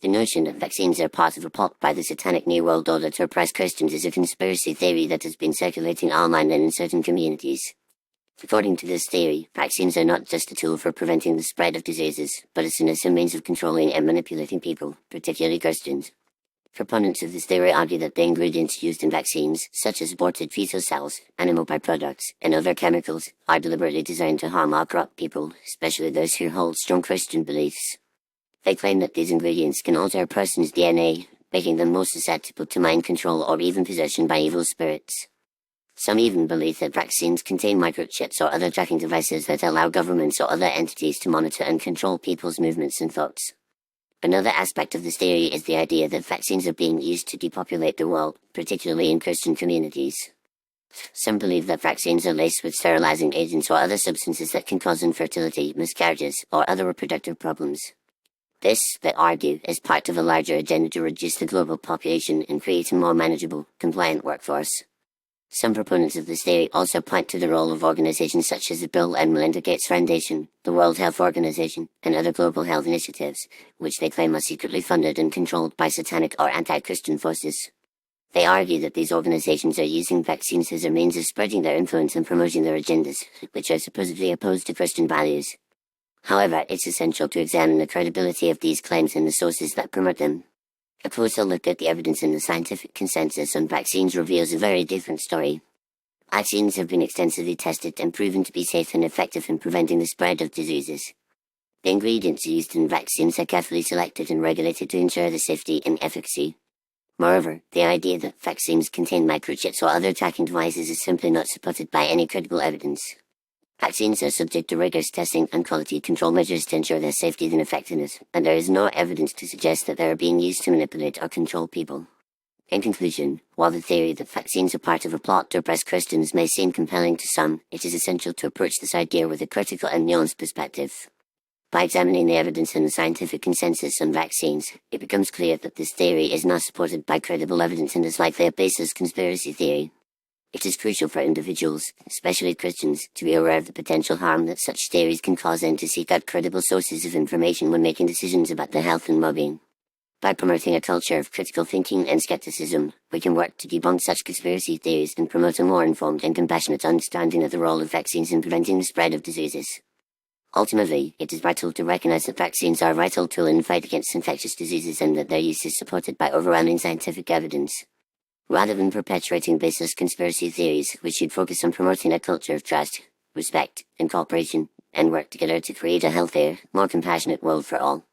The notion that vaccines are part of a plot by the Satanic New World Order to oppress Christians is a conspiracy theory that has been circulating online and in certain communities. According to this theory, vaccines are not just a tool for preventing the spread of diseases, but a sinister means of controlling and manipulating people, particularly Christians. Proponents of this theory argue that the ingredients used in vaccines, such as aborted fetal cells, animal byproducts, and other chemicals, are deliberately designed to harm or corrupt people, especially those who hold strong Christian beliefs. They claim that these ingredients can alter a person's DNA, making them more susceptible to mind control or even possession by evil spirits. Some even believe that vaccines contain microchips or other tracking devices that allow governments or other entities to monitor and control people's movements and thoughts. Another aspect of this theory is the idea that vaccines are being used to depopulate the world, particularly in Christian communities. Some believe that vaccines are laced with sterilizing agents or other substances that can cause infertility, miscarriages, or other reproductive problems. This, they argue, is part of a larger agenda to reduce the global population and create a more manageable, compliant workforce. Some proponents of this theory also point to the role of organizations such as the Bill and Melinda Gates Foundation, the World Health Organization, and other global health initiatives, which they claim are secretly funded and controlled by satanic or anti-Christian forces. They argue that these organizations are using vaccines as a means of spreading their influence and promoting their agendas, which are supposedly opposed to Christian values. However, it's essential to examine the credibility of these claims and the sources that promote them. A closer look at the evidence in the scientific consensus on vaccines reveals a very different story. Vaccines have been extensively tested and proven to be safe and effective in preventing the spread of diseases. The ingredients used in vaccines are carefully selected and regulated to ensure their safety and efficacy. Moreover, the idea that vaccines contain microchips or other tracking devices is simply not supported by any credible evidence. Vaccines are subject to rigorous testing and quality control measures to ensure their safety and effectiveness, and there is no evidence to suggest that they are being used to manipulate or control people. In conclusion, while the theory that vaccines are part of a plot to oppress Christians may seem compelling to some, it is essential to approach this idea with a critical and nuanced perspective. By examining the evidence in the scientific consensus on vaccines, it becomes clear that this theory is not supported by credible evidence and is likely a baseless conspiracy theory. It is crucial for individuals, especially Christians, to be aware of the potential harm that such theories can cause and to seek out credible sources of information when making decisions about their health and well-being. By promoting a culture of critical thinking and skepticism, we can work to debunk such conspiracy theories and promote a more informed and compassionate understanding of the role of vaccines in preventing the spread of diseases. Ultimately, it is vital to recognize that vaccines are a vital tool in the fight against infectious diseases and that their use is supported by overwhelming scientific evidence. Rather than perpetuating baseless conspiracy theories, we should focus on promoting a culture of trust, respect, and cooperation, and work together to create a healthier, more compassionate world for all.